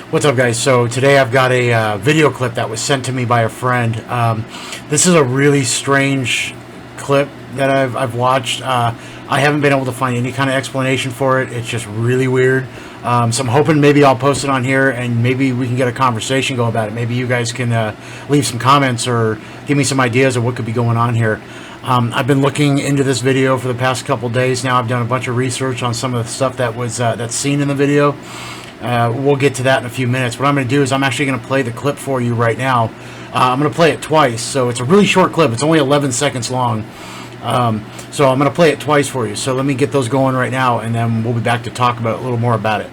What's up, guys? So today I've got a video clip that was sent to me by a friend. This is a really strange clip that I've watched. I haven't been able to find any kind of explanation for it. It's just really weird. So I'm hoping maybe I'll post it on here and maybe we can get a conversation go about it. Maybe you guys can leave some comments or give me some ideas of what could be going on here. I've been looking into this video for the past couple days now. I've done a bunch of research on some of the stuff that was that's seen in the video. We'll get to that in a few minutes. What I'm going to do is I'm actually going to play the clip for you right now. I'm going to play it twice, so it's a really short clip. It's only 11 seconds long. So I'm going to play it twice for you. So let me get those going right now, and then we'll be back to talk about a little more about it.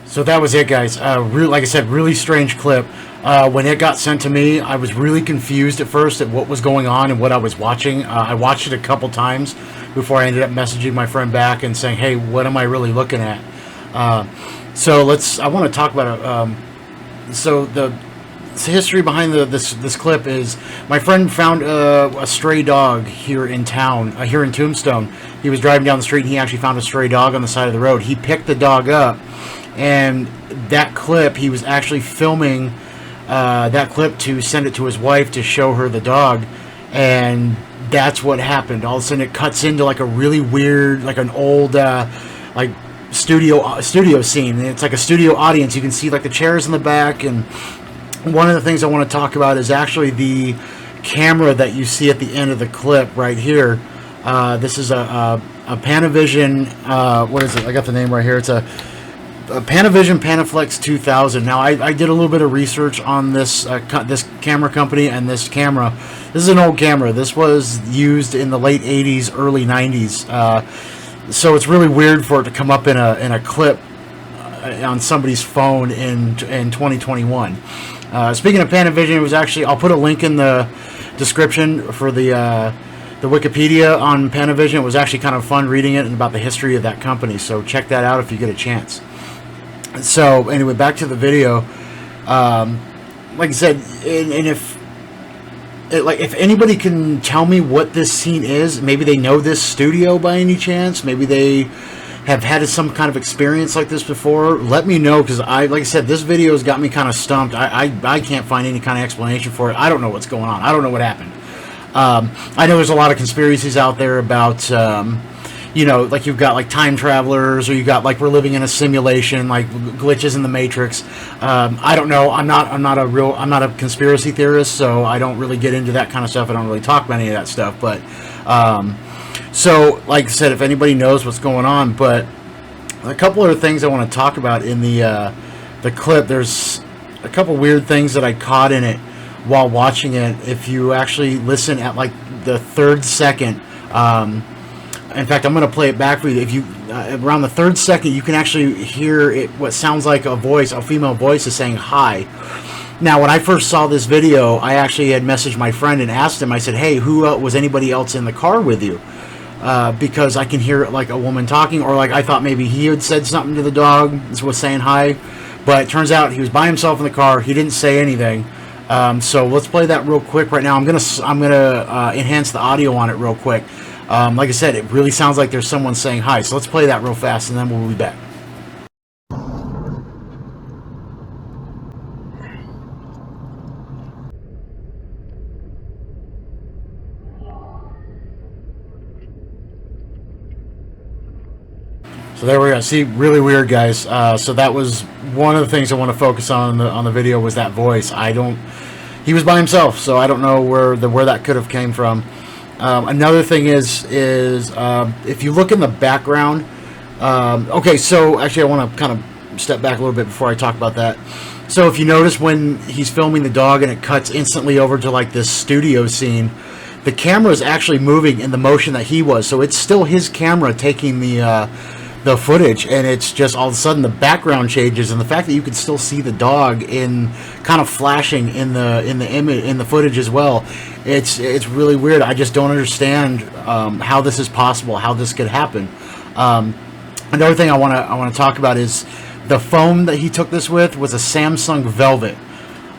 So that was it, guys. Like I said, really strange clip. When it got sent to me, I was really confused at first at what was going on and what I was watching. I watched it a couple times before I ended up messaging my friend back and saying, hey, what am I really looking at? I want to talk about it. So the history behind this clip is my friend found a stray dog here in town, here in Tombstone. He was driving down the street and he actually found a stray dog on the side of the road. He picked the dog up. And that clip, he was actually filming that clip to send it to his wife to show her the dog. And that's what happened. All of a sudden it cuts into like a really weird, like an old like studio scene. And it's like a studio audience. You can see like the chairs in the back. And one of the things I want to talk about is actually the camera that you see at the end of the clip right here. This is a Panavision, what is it? I got the name right here. It's a Panavision Panaflex 2000. Now, I did a little bit of research on this this camera company and this camera. This is an old camera. This was used in the late 80s, early 90s. So it's really weird for it to come up in a clip on somebody's phone in 2021. Speaking of Panavision, it was actually, I'll put a link in the description for the Wikipedia on Panavision. It was actually kind of fun reading it and about the history of that company. So check that out if you get a chance. So anyway, back to the video. Like I said, and if anybody can tell me what this scene is, maybe they know this studio by any chance, maybe they have had some kind of experience like this before, let me know, because like I said, this video has got me kind of stumped. I can't find any kind of explanation for it. I don't know what's going on. I don't know what happened. I know there's a lot of conspiracies out there about you know, like you've got like time travelers, or you got like we're living in a simulation, like glitches in the Matrix. I don't know. I'm not a conspiracy theorist, so I don't really get into that kind of stuff. I don't really talk about any of that stuff. But so, like I said, if anybody knows what's going on, but a couple other things I want to talk about in the clip. There's a couple weird things that I caught in it while watching it. If you actually listen at like the third second. In fact, I'm going to play it back for you. If you around the third second, you can actually hear it. What sounds like a voice, a female voice, is saying hi. Now, when I first saw this video, I actually had messaged my friend and asked him. I said, "Hey, who was anybody else in the car with you?" Because I can hear like a woman talking, or like I thought maybe he had said something to the dog, was saying hi. But it turns out he was by himself in the car. He didn't say anything. So let's play that real quick right now. I'm gonna enhance the audio on it real quick. Like I said, it really sounds like there's someone saying hi. So let's play that real fast, and then we'll be back. So there we go. See, really weird, guys. So that was one of the things I want to focus on the video, was that voice. He was by himself, so I don't know where that could have came from. Another thing is if you look in the background. Okay, so actually I want to kind of step back a little bit before I talk about that. So if you notice when he's filming the dog and it cuts instantly over to like this studio scene, the camera is actually moving in the motion that he was. So it's still his camera taking the the footage, and it's just all of a sudden the background changes, and the fact that you can still see the dog in kind of flashing in the image, in the footage as well. It's really weird. I just don't understand how this is possible, how this could happen. Another thing I want to talk about is the phone that he took this with was a Samsung Velvet.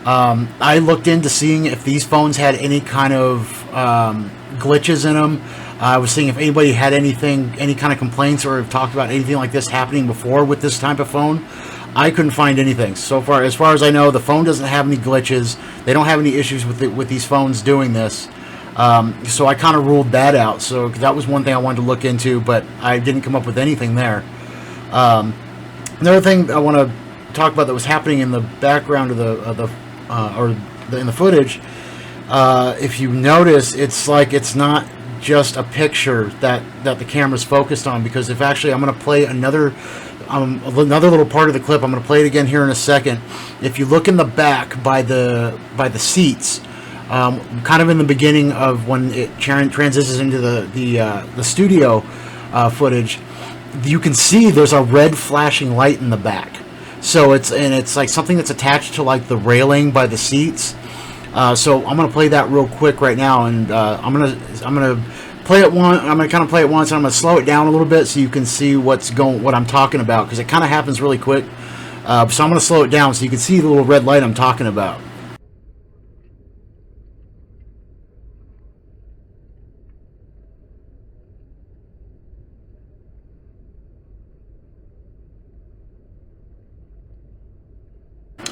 I looked into seeing if these phones had any kind of glitches in them. I was seeing if anybody had any kind of complaints or have talked about anything like this happening before with this type of phone. I couldn't find anything. So far, as far as I know, the phone doesn't have any glitches. They don't have any issues with these phones doing this. So I kind of ruled that out. So that was one thing I wanted to look into, but I didn't come up with anything there. Another thing I want to talk about that was happening in the background in the footage. If you notice, it's like it's not just a picture that the camera's focused on, because if actually I'm going to play another little part of the clip. I'm going to play it again here in a second. If you look in the back by the seats, kind of in the beginning of when it transitions into the studio footage, you can see there's a red flashing light in the back. So it's like something that's attached to like the railing by the seats. So I'm gonna play that real quick right now, and I'm gonna play it one. I'm gonna kind of play it once, and I'm gonna slow it down a little bit so you can see what I'm talking about, because it kind of happens really quick. So I'm gonna slow it down so you can see the little red light I'm talking about.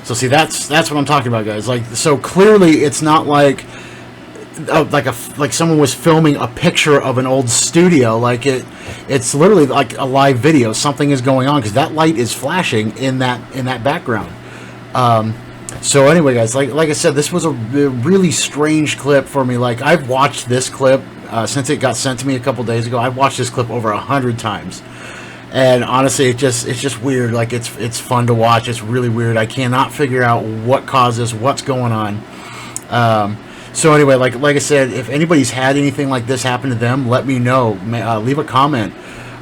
So see, that's what I'm talking about, guys. Like, so clearly it's not like someone was filming a picture of an old studio. Like it's literally like a live video. Something is going on because that light is flashing in that background. So anyway, guys, like I said, this was a really strange clip for me. Like, I've watched this clip since it got sent to me a couple days ago. I've watched this clip over 100 times. And honestly, it's just weird. Like, it's fun to watch. It's really weird. I cannot figure out what caused this, what's going on. So anyway, like I said, if anybody's had anything like this happen to them, let me know. Leave a comment,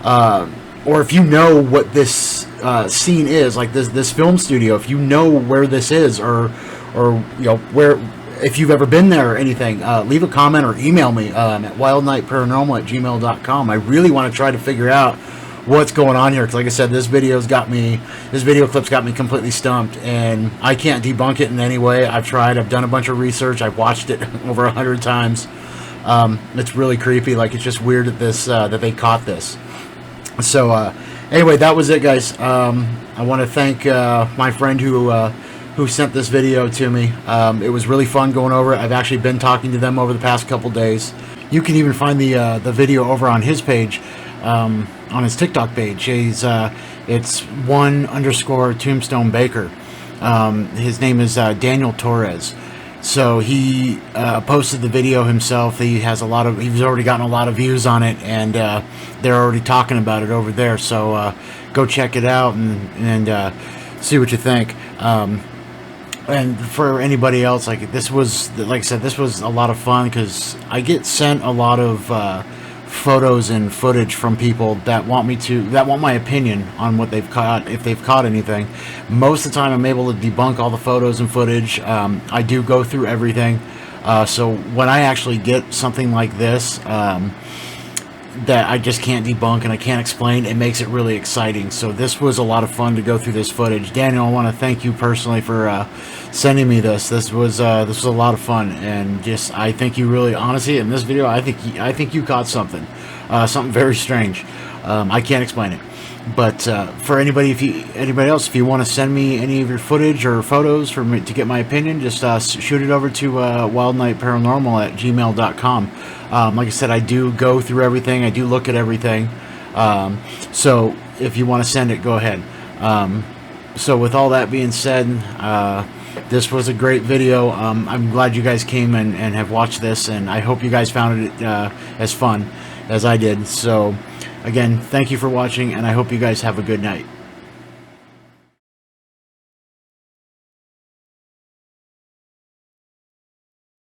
or if you know what this scene is, like this film studio, if you know where this is, or you know where, if you've ever been there or anything, leave a comment or email me at wildnightparanormal@gmail.com. I really want to try to figure out what's going on here, because like I said, this video clip's got me completely stumped, and I can't debunk it in any way. I've tried. I've done a bunch of research. I've watched it over 100 times. It's really creepy. Like, it's just weird that they caught this. So anyway, that was it, guys. I want to thank my friend who sent this video to me. It was really fun going over it. I've actually been talking to them over the past couple days. You can even find the video over on his page. On his TikTok page. It's _Tombstone Baker. His name is Daniel Torres. So he posted the video himself. He's already gotten a lot of views on it, and they're already talking about it over there. So go check it out and see what you think. And for anybody else, like I said, this was a lot of fun, because I get sent a lot of photos and footage from people that want my opinion on what they've caught, if they've caught anything. Most of the time I'm able to debunk all the photos and footage. I do go through everything, so when I actually get something like this that I just can't debunk and I can't explain, it makes it really exciting. So this was a lot of fun to go through this footage. Daniel, I want to thank you personally for sending me this. This was a lot of fun, and I think you really, honestly, in this video, I think you caught something very strange. I can't explain it, but for anybody else, if you want to send me any of your footage or photos for me to get my opinion, just shoot it over to wildnightparanormal@gmail.com. Like I said, I do go through everything. I do look at everything. So if you want to send it, go ahead. So with all that being said, this was a great video. I'm glad you guys came and have watched this, and I hope you guys found it as fun as I did. So again, thank you for watching, and I hope you guys have a good night.